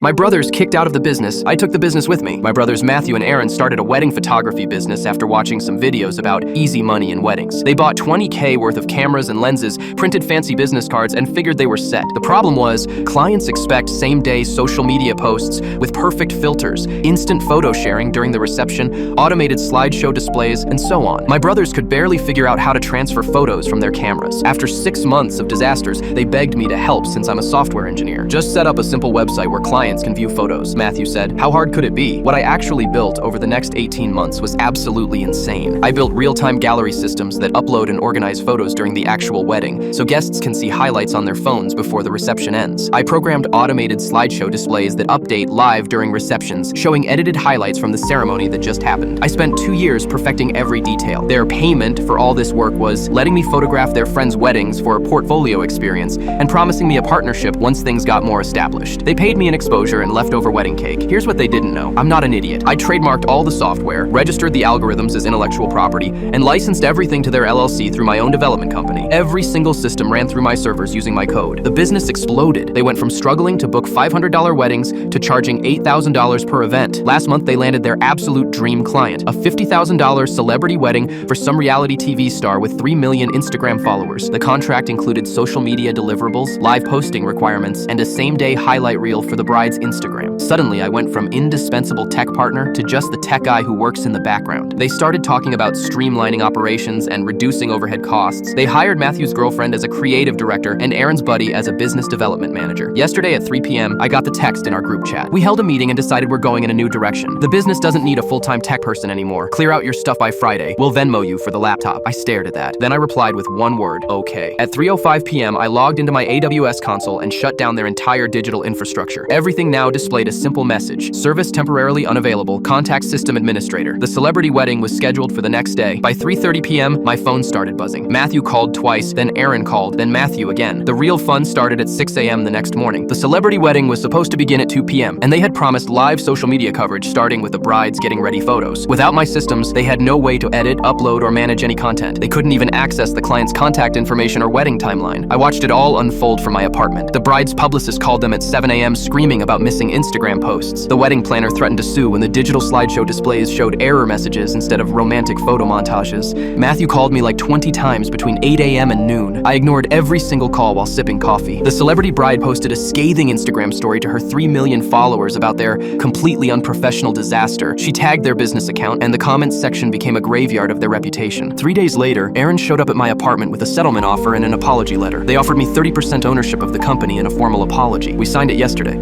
My brothers kicked out of the business. I took the business with me. My brothers Matthew and Aaron started a wedding photography business after watching some videos about easy money in weddings. They bought $20K worth of cameras and lenses, printed fancy business cards, and figured they were set. The problem was, clients expect same-day social media posts with perfect filters, instant photo sharing during the reception, automated slideshow displays, and so on. My brothers could barely figure out how to transfer photos from their cameras. After 6 months of disasters, they begged me to help since I'm a software engineer. Just set up a simple website where clients can view photos, Matthew said. How hard could it be? What I actually built over the next 18 months was absolutely insane. I built real-time gallery systems that upload and organize photos during the actual wedding, so guests can see highlights on their phones before the reception ends. I programmed automated slideshow displays that update live during receptions, showing edited highlights from the ceremony that just happened. I spent 2 years perfecting every detail. Their payment for all this work was letting me photograph their friends' weddings for a portfolio experience and promising me a partnership once things got more established. They paid me an exposure and leftover wedding cake. Here's what they didn't know. I'm not an idiot. I trademarked all the software, registered the algorithms as intellectual property, and licensed everything to their LLC through my own development company. Every single system ran through my servers using my code. The business exploded. They went from struggling to book $500 weddings to charging $8,000 per event. Last month, they landed their absolute dream client, a $50,000 celebrity wedding for some reality TV star with 3 million Instagram followers. The contract included social media deliverables, live posting requirements, and a same-day highlight reel for the bride's Instagram. Suddenly, I went from indispensable tech partner to just the tech guy who works in the background. They started talking about streamlining operations and reducing overhead costs. They hired Matthew's girlfriend as a creative director and Aaron's buddy as a business development manager. Yesterday at 3 p.m., I got the text in our group chat. We held a meeting and decided we're going in a new direction. The business doesn't need a full-time tech person anymore. Clear out your stuff by Friday. We'll Venmo you for the laptop. I stared at that. Then I replied with one word, okay. At 3:05 p.m., I logged into my AWS console and shut down their entire digital infrastructure. Everything now displayed a simple message: service temporarily unavailable, contact system administrator. The celebrity wedding was scheduled for the next day. By 3:30 p.m., my phone started buzzing. Matthew called twice, then Aaron called, then Matthew again. The real fun started at 6 a.m. the next morning. The celebrity wedding was supposed to begin at 2 p.m., and they had promised live social media coverage starting with the brides getting ready photos. Without my systems, they had no way to edit, upload, or manage any content. They couldn't even access the client's contact information or wedding timeline. I watched it all unfold from my apartment. The bride's publicist called them at 7 a.m. screaming about missing Instagram posts. The wedding planner threatened to sue when the digital slideshow displays showed error messages instead of romantic photo montages. Matthew called me like 20 times between 8 a.m. and noon. I ignored every single call while sipping coffee. The celebrity bride posted a scathing Instagram story to her 3 million followers about their completely unprofessional disaster. She tagged their business account, and the comments section became a graveyard of their reputation. 3 days later, Aaron showed up at my apartment with a settlement offer and an apology letter. They offered me 30% ownership of the company and a formal apology. We signed it yesterday.